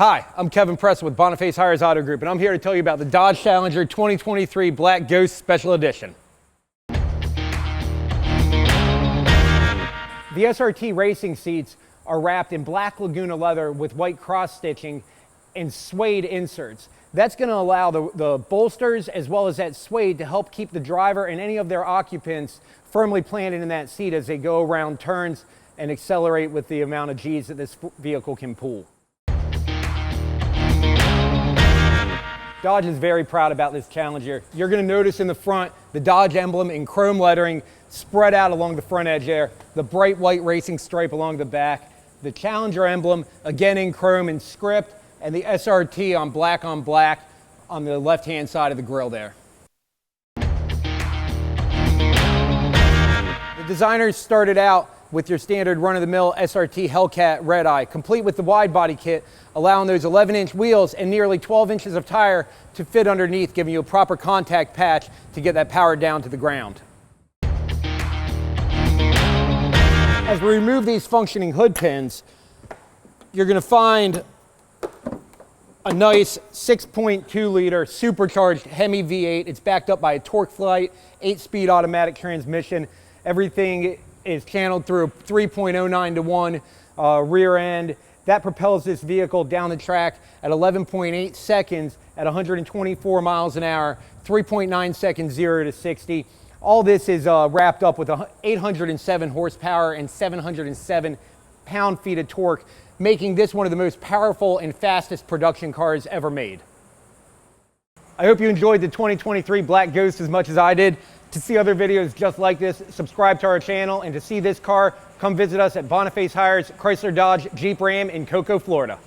Hi, I'm Kevin Preston with Boniface Hiers Auto Group, and I'm here to tell you about the Dodge Challenger 2023 Black Ghost Special Edition. The SRT racing seats are wrapped in black Laguna leather with white cross stitching and suede inserts. That's going to allow the bolsters as well as that suede to help keep the driver and any of their occupants firmly planted in that seat as they go around turns and accelerate with the amount of G's that this vehicle can pull. Dodge is very proud about this Challenger. You're going to notice in the front the Dodge emblem in chrome lettering spread out along the front edge there, the bright white racing stripe along the back, the Challenger emblem again in chrome and script, and the SRT on black on the left-hand side of the grille there. The designers started out with your standard run-of-the-mill SRT Hellcat Red Eye, complete with the wide body kit, allowing those 11-inch wheels and nearly 12 inches of tire to fit underneath, giving you a proper contact patch to get that power down to the ground. As we remove these functioning hood pins, you're going to find a nice 6.2 liter supercharged Hemi V8. It's backed up by a TorqueFlite 8-speed automatic transmission. Everything is channeled through a 3.09 to 1 rear end. That propels this vehicle down the track at 11.8 seconds at 124 miles an hour, 3.9 seconds 0 to 60. All this is wrapped up with 807 horsepower and 707 pound-feet of torque, making this one of the most powerful and fastest production cars ever made. I hope you enjoyed the 2023 Black Ghost as much as I did. To see other videos just like this, subscribe to our channel, and to see this car, come visit us at Boniface Hiers Chrysler Dodge Jeep Ram in Cocoa, Florida.